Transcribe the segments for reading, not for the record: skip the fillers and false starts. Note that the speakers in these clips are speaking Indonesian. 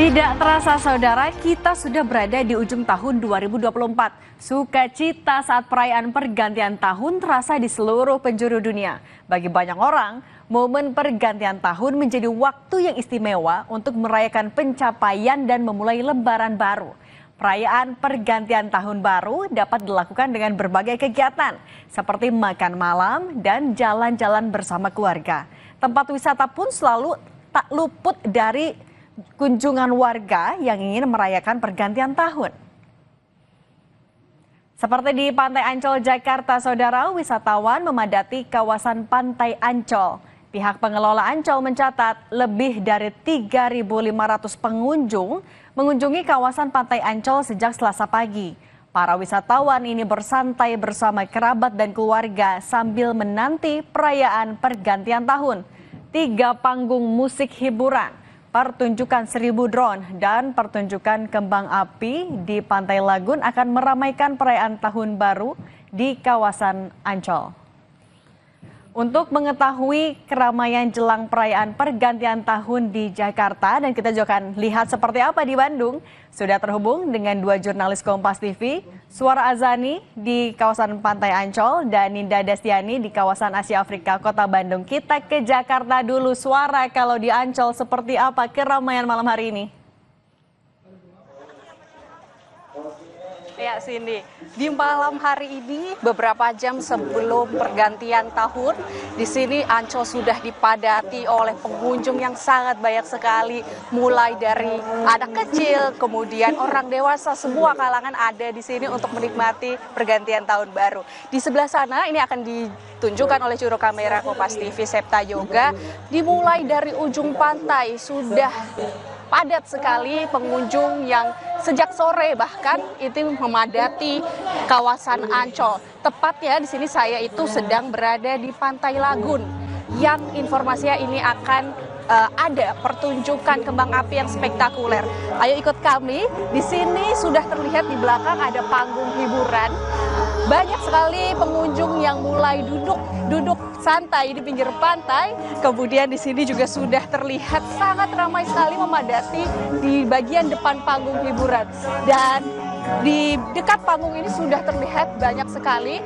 Tidak terasa saudara, kita sudah berada di ujung tahun 2024. Sukacita saat perayaan pergantian tahun terasa di seluruh penjuru dunia. Bagi banyak orang, momen pergantian tahun menjadi waktu yang istimewa untuk merayakan pencapaian dan memulai lembaran baru. Perayaan pergantian tahun baru dapat dilakukan dengan berbagai kegiatan, seperti makan malam dan jalan-jalan bersama keluarga. Tempat wisata pun selalu tak luput dari kunjungan warga yang ingin merayakan pergantian tahun. Seperti di Pantai Ancol, Jakarta, saudara, wisatawan memadati kawasan Pantai Ancol. Pihak pengelola Ancol mencatat lebih dari 3.500 pengunjung mengunjungi kawasan Pantai Ancol sejak Selasa pagi. Para wisatawan ini bersantai bersama kerabat dan keluarga sambil menanti perayaan pergantian tahun. 3 panggung musik hiburan, pertunjukan 1000 drone, dan pertunjukan kembang api di Pantai Lagun akan meramaikan perayaan tahun baru di kawasan Ancol. Untuk mengetahui keramaian jelang perayaan pergantian tahun di Jakarta, dan kita juga akan lihat seperti apa di Bandung, sudah terhubung dengan 2 jurnalis Kompas TV, Suara Azani di kawasan Pantai Ancol dan Ninda Destiani di kawasan Asia Afrika Kota Bandung. Kita ke Jakarta dulu. Suara, kalau di Ancol seperti apa keramaian malam hari ini? Ya, Cindy, di malam hari ini beberapa jam sebelum pergantian tahun, di sini Ancol sudah dipadati oleh pengunjung yang sangat banyak sekali, mulai dari anak kecil, kemudian orang dewasa, semua kalangan ada di sini untuk menikmati pergantian tahun baru. Di sebelah sana ini akan ditunjukkan oleh juru kamera Kompas TV Septa Yoga, dimulai dari ujung pantai sudah padat sekali pengunjung yang sejak sore bahkan itu memadati kawasan Ancol. Tepatnya di sini saya itu sedang berada di Pantai Lagun yang informasinya ini akan ada pertunjukan kembang api yang spektakuler. Ayo ikut kami. Di sini sudah terlihat di belakang ada panggung hiburan. Banyak sekali pengunjung yang mulai duduk santai di pinggir pantai. Kemudian di sini juga sudah terlihat sangat ramai sekali memadati di bagian depan panggung hiburan. Dan di dekat panggung ini sudah terlihat banyak sekali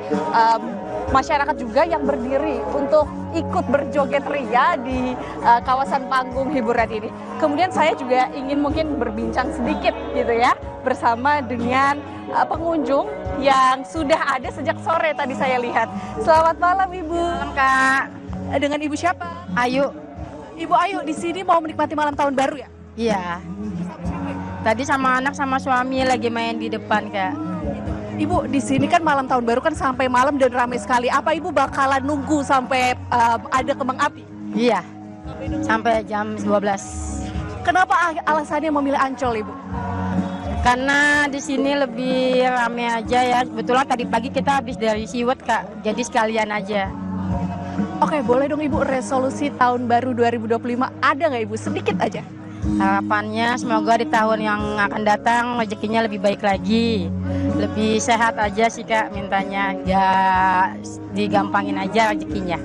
masyarakat juga yang berdiri untuk ikut berjoget ria di kawasan panggung hiburan ini. Kemudian saya juga ingin mungkin berbincang sedikit gitu ya bersama dengan pengunjung yang sudah ada sejak sore tadi saya lihat. Selamat malam Ibu. Malam Kak. Dengan Ibu siapa? Ayu. Ibu Ayu di sini mau menikmati malam tahun baru ya? Iya. Tadi sama anak sama suami lagi main di depan Kak. Ibu, di sini kan malam tahun baru kan sampai malam dan ramai sekali. Apa Ibu bakalan nunggu sampai ada kembang api? Iya. Sampai jam 12. Kenapa alasannya memilih Ancol, Ibu? Karena di sini lebih ramai aja ya. Kebetulan tadi pagi kita habis dari Siwet Kak. Jadi sekalian aja. Oke, boleh dong Ibu resolusi tahun baru 2025 ada nggak Ibu? Sedikit aja. Harapannya semoga di tahun yang akan datang rezekinya lebih baik lagi. Lebih sehat aja sih Kak mintanya. Ya digampangin aja rezekinya.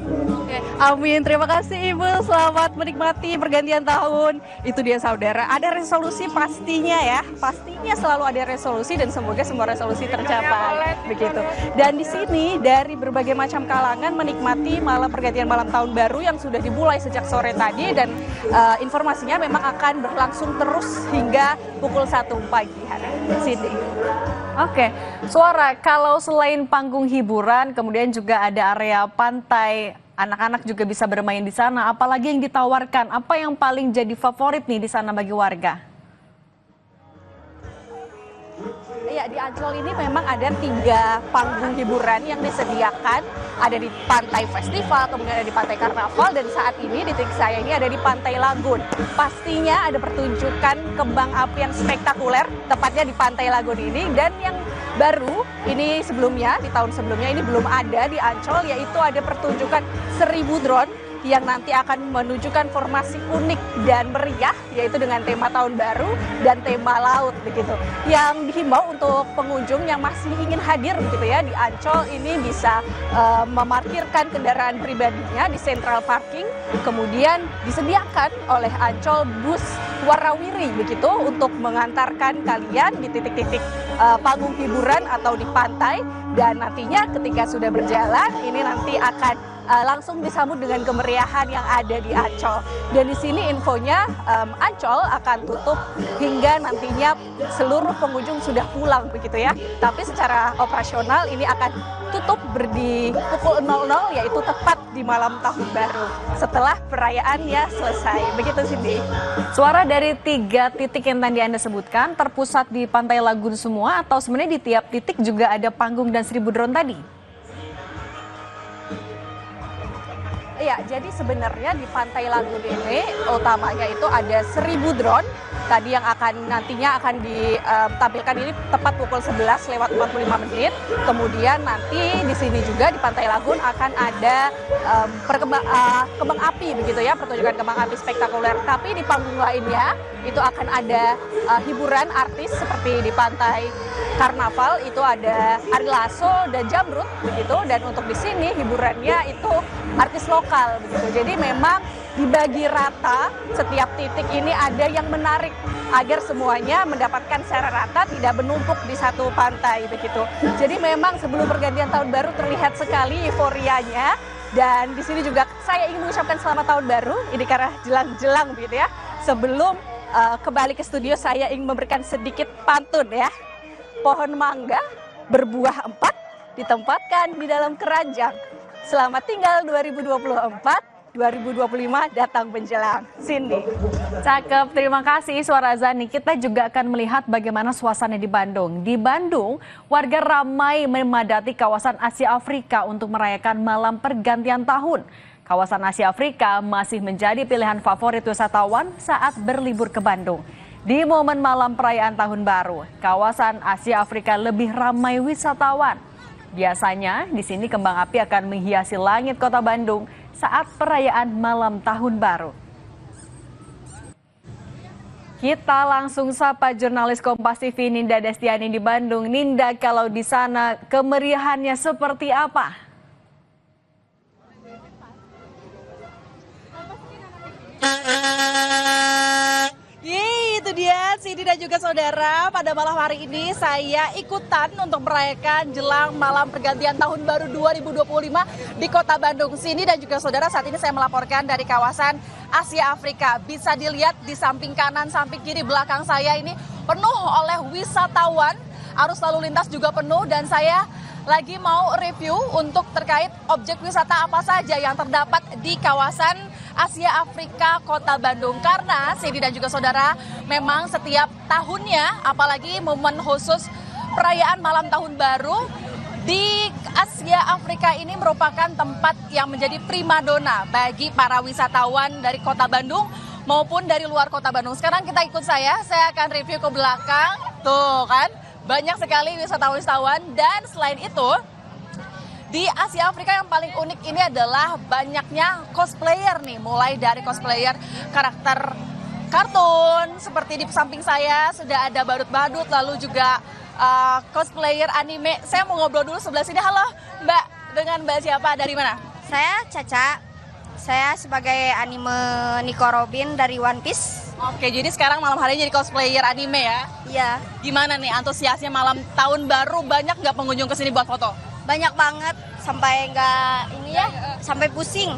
Oke, amin. Terima kasih Ibu. Selamat menikmati pergantian tahun. Itu dia saudara. Ada resolusi pastinya ya. Pastinya selalu ada resolusi dan semoga semua resolusi tercapai. Begitu. Dan di sini dari berbagai macam kalangan menikmati malam pergantian malam tahun baru yang sudah dimulai sejak sore tadi dan informasinya memang akan berlangsung terus hingga pukul 1 pagi hari. Sini. Oke, Suara, kalau selain panggung hiburan, kemudian juga ada area pantai, anak-anak juga bisa bermain di sana. Apalagi yang ditawarkan? Apa yang paling jadi favorit nih di sana bagi warga? Ya, di Ancol ini memang ada 3 panggung hiburan yang disediakan. Ada di Pantai Festival, kemudian ada di Pantai Karnaval, dan saat ini di titik saya ini ada di Pantai Lagun. Pastinya ada pertunjukan kembang api yang spektakuler, tepatnya di Pantai Lagun ini. Dan yang baru, ini sebelumnya, di tahun sebelumnya ini belum ada di Ancol, yaitu ada pertunjukan 1000 drone yang nanti akan menunjukkan formasi unik dan meriah, yaitu dengan tema tahun baru dan tema laut begitu. Yang dihimbau untuk pengunjung yang masih ingin hadir begitu ya di Ancol ini bisa memarkirkan kendaraan pribadinya di Central Parking, kemudian disediakan oleh Ancol bus warawiri begitu untuk mengantarkan kalian di titik-titik panggung hiburan atau di pantai, dan nantinya ketika sudah berjalan ini nanti akan langsung disambut dengan kemeriahan yang ada di Ancol. Dan di sini infonya Ancol akan tutup hingga nantinya seluruh pengunjung sudah pulang begitu ya. Tapi secara operasional ini akan tutup di pukul 00, yaitu tepat di malam tahun baru setelah perayaannya selesai. Begitu Cindy. Suara dari 3 titik yang tadi Anda sebutkan terpusat di Pantai Lagun semua atau sebenarnya di tiap titik juga ada panggung dan 1000 drone tadi? Iya, jadi sebenarnya di Pantai Lagun ini utamanya itu ada 1000 drone tadi yang nantinya akan ditampilkan ini tepat pukul 11:45 menit. Kemudian nanti di sini juga di Pantai Lagun akan ada kembang api begitu ya, pertunjukan kembang api spektakuler. Tapi di panggung lainnya itu akan ada hiburan artis seperti di Pantai Karnaval itu ada Ari Lasso dan Jamrut begitu, dan untuk di sini hiburannya itu artis lokal begitu. Jadi memang dibagi rata, setiap titik ini ada yang menarik agar semuanya mendapatkan secara rata, tidak menumpuk di satu pantai begitu. Jadi memang sebelum pergantian tahun baru terlihat sekali euforianya, dan di sini juga saya ingin mengucapkan selamat tahun baru ini karena jelang-jelang begitu ya. Sebelum kembali ke studio saya ingin memberikan sedikit pantun ya. Pohon mangga berbuah 4 ditempatkan di dalam keranjang. Selamat tinggal 2024, 2025 datang menjelang. Cindy. Cakep, terima kasih Suara Zani. Kita juga akan melihat bagaimana suasana di Bandung. Di Bandung, warga ramai memadati kawasan Asia Afrika untuk merayakan malam pergantian tahun. Kawasan Asia Afrika masih menjadi pilihan favorit wisatawan saat berlibur ke Bandung. Di momen malam perayaan Tahun Baru, kawasan Asia Afrika lebih ramai wisatawan. Biasanya di sini kembang api akan menghiasi langit kota Bandung saat perayaan malam Tahun Baru. Kita langsung sapa jurnalis Kompas TV Ninda Destiani di Bandung. Ninda, kalau di sana kemeriahannya seperti apa? Itu dia Cindy dan juga saudara, pada malam hari ini saya ikutan untuk merayakan jelang malam pergantian tahun baru 2025 di kota Bandung. Cindy dan juga saudara, saat ini saya melaporkan dari kawasan Asia Afrika. Bisa dilihat di samping kanan, samping kiri, belakang saya ini penuh oleh wisatawan. Arus lalu lintas juga penuh, dan saya lagi mau review untuk terkait objek wisata apa saja yang terdapat di kawasan Asia Afrika Kota Bandung. Karena Cindy dan juga saudara, memang setiap tahunnya, apalagi momen khusus perayaan malam tahun baru, di Asia Afrika ini merupakan tempat yang menjadi primadona bagi para wisatawan dari Kota Bandung maupun dari luar Kota Bandung. Sekarang kita ikut saya akan review ke belakang. Tuh kan, banyak sekali wisatawan, dan selain itu di Asia Afrika yang paling unik ini adalah banyaknya cosplayer nih, mulai dari cosplayer karakter kartun seperti di samping saya sudah ada badut-badut, lalu juga cosplayer anime. Saya mau ngobrol dulu sebelah sini. Halo Mbak, dengan Mbak siapa, dari mana? Saya Caca, saya sebagai anime Nico Robin dari One Piece. Oke, jadi sekarang malam hari jadi cosplayer anime ya? Iya, Gimana nih antusiasnya malam tahun baru, banyak nggak pengunjung kesini buat foto? banyak banget sampai sampai pusing.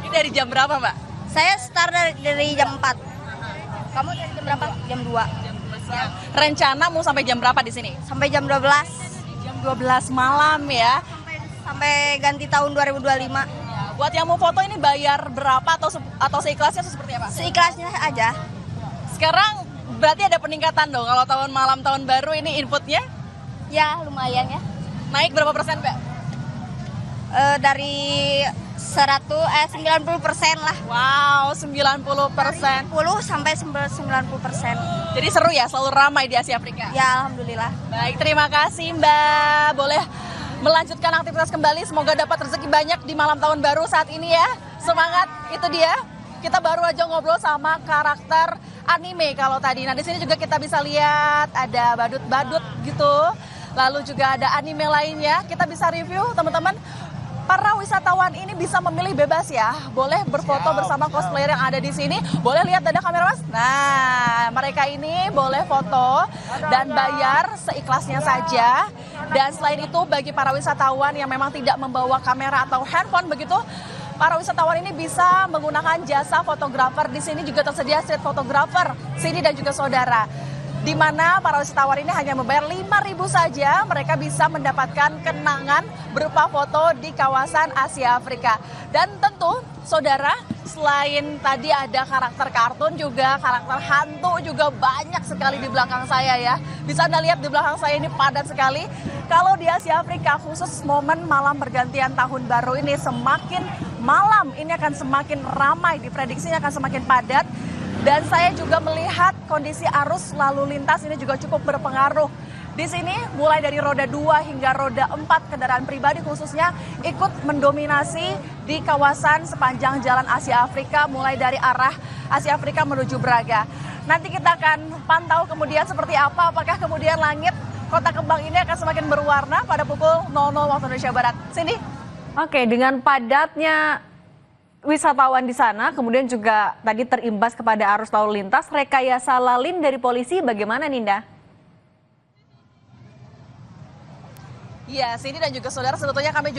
Ini dari jam berapa Mbak? Saya start dari jam 4. Kamu dari jam berapa? Jam 2. Rencana mau sampai jam berapa di sini? Sampai jam 12. Jam 12 malam ya. Sampai ganti tahun 2025. Buat yang mau foto ini bayar berapa atau seikhlasnya atau seperti apa? Seikhlasnya aja. Sekarang berarti ada peningkatan dong kalau tahun malam tahun baru ini inputnya? Ya, lumayan ya. Naik berapa persen, Mbak? Dari 90% lah. Wow, 90%. 10 sampai 90%. Jadi seru ya, selalu ramai di Asia Afrika? Ya, alhamdulillah. Baik, terima kasih Mbak. Boleh melanjutkan aktivitas kembali. Semoga dapat rezeki banyak di malam tahun baru saat ini ya. Semangat, itu dia. Kita baru aja ngobrol sama karakter anime kalau tadi. Nah, di sini juga kita bisa lihat ada badut-badut gitu. Lalu juga ada anime lainnya. Kita bisa review teman-teman. para wisatawan ini bisa memilih bebas ya. Boleh berfoto bersama cosplayer yang ada di sini. Boleh lihat ada kamera Mas? Nah, mereka ini boleh foto dan bayar seikhlasnya saja. Dan selain itu bagi para wisatawan yang memang tidak membawa kamera atau handphone begitu, para wisatawan ini bisa menggunakan jasa fotografer. Di sini juga tersedia street photographer, Cindy dan juga saudara. Di mana para wisatawan ini hanya membayar 5.000 saja, mereka bisa mendapatkan kenangan berupa foto di kawasan Asia Afrika. Dan tentu, saudara, selain tadi ada karakter kartun juga, karakter hantu juga banyak sekali di belakang saya ya. Bisa Anda lihat di belakang saya ini padat sekali. Kalau di Asia Afrika, khusus momen malam pergantian tahun baru ini semakin malam, ini akan semakin ramai, diprediksinya akan semakin padat. Dan saya juga melihat kondisi arus lalu lintas ini juga cukup berpengaruh. Di sini mulai dari roda 2 hingga roda 4 kendaraan pribadi khususnya ikut mendominasi di kawasan sepanjang jalan Asia Afrika mulai dari arah Asia Afrika menuju Braga. Nanti kita akan pantau kemudian seperti apa, apakah kemudian langit Kota Kembang ini akan semakin berwarna pada pukul 00 waktu Indonesia Barat. Sini. Oke, dengan padatnya wisatawan di sana, kemudian juga tadi terimbas kepada arus lalu lintas, rekayasa lalin dari polisi bagaimana Ninda? Ya, Cindy dan juga saudara, sebetulnya kami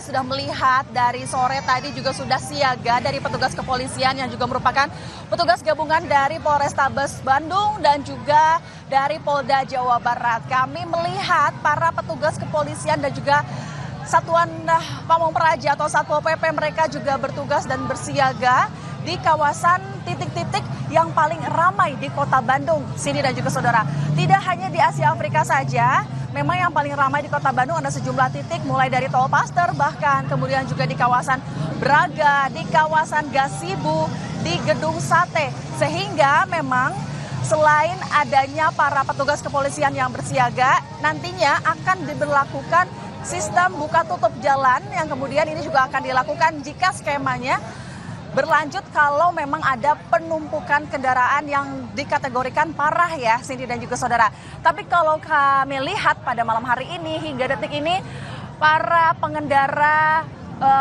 sudah melihat dari sore tadi juga sudah siaga dari petugas kepolisian yang juga merupakan petugas gabungan dari Polrestabes Bandung dan juga dari Polda Jawa Barat. Kami melihat para petugas kepolisian dan juga Satuan Pamong Praja atau Satpol PP mereka juga bertugas dan bersiaga di kawasan titik-titik yang paling ramai di Kota Bandung, Cindy dan juga saudara. Tidak hanya di Asia Afrika saja, memang yang paling ramai di Kota Bandung ada sejumlah titik mulai dari Tol Paster, bahkan kemudian juga di kawasan Braga, di kawasan Gasibu, di Gedung Sate. Sehingga memang selain adanya para petugas kepolisian yang bersiaga, nantinya akan diberlakukan sistem buka tutup jalan yang kemudian ini juga akan dilakukan jika skemanya berlanjut kalau memang ada penumpukan kendaraan yang dikategorikan parah ya, Cindy dan juga saudara. Tapi kalau kami lihat pada malam hari ini hingga detik ini para pengendara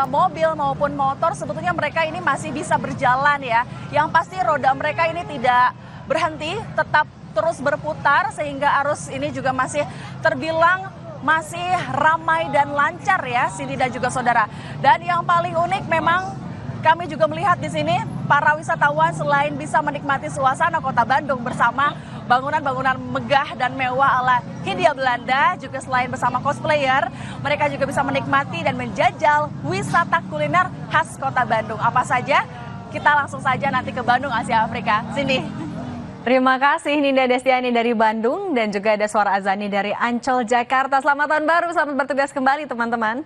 mobil maupun motor sebetulnya mereka ini masih bisa berjalan ya. Yang pasti roda mereka ini tidak berhenti, tetap terus berputar sehingga arus ini juga masih terbilang masih ramai dan lancar ya, Cindy dan juga saudara. Dan yang paling unik memang kami juga melihat di sini para wisatawan selain bisa menikmati suasana Kota Bandung bersama bangunan-bangunan megah dan mewah ala Hindia Belanda, juga selain bersama cosplayer, mereka juga bisa menikmati dan menjajal wisata kuliner khas Kota Bandung. Apa saja? Kita langsung saja nanti ke Bandung, Asia Afrika. Cindy. Terima kasih Ninda Destiani dari Bandung dan juga ada Suara Azani dari Ancol, Jakarta. Selamat tahun baru, selamat bertugas kembali teman-teman.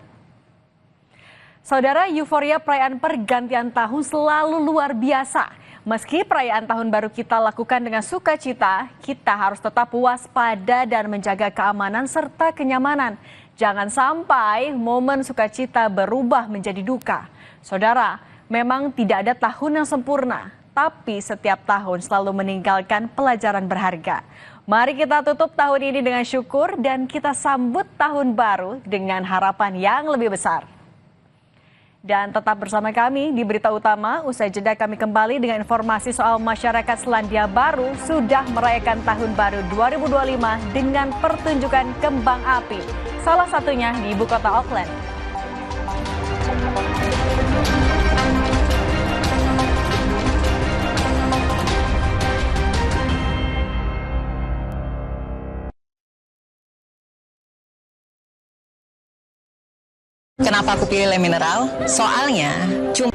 Saudara, euforia perayaan pergantian tahun selalu luar biasa. Meski perayaan tahun baru kita lakukan dengan sukacita, kita harus tetap waspada dan menjaga keamanan serta kenyamanan. Jangan sampai momen sukacita berubah menjadi duka. Saudara, memang tidak ada tahun yang sempurna, tapi setiap tahun selalu meninggalkan pelajaran berharga. Mari kita tutup tahun ini dengan syukur dan kita sambut tahun baru dengan harapan yang lebih besar. Dan tetap bersama kami di Berita Utama, usai jeda kami kembali dengan informasi soal masyarakat Selandia Baru sudah merayakan tahun baru 2025 dengan pertunjukan kembang api. Salah satunya di ibu kota Auckland. Kenapa aku pilih Le Mineral? Soalnya cuma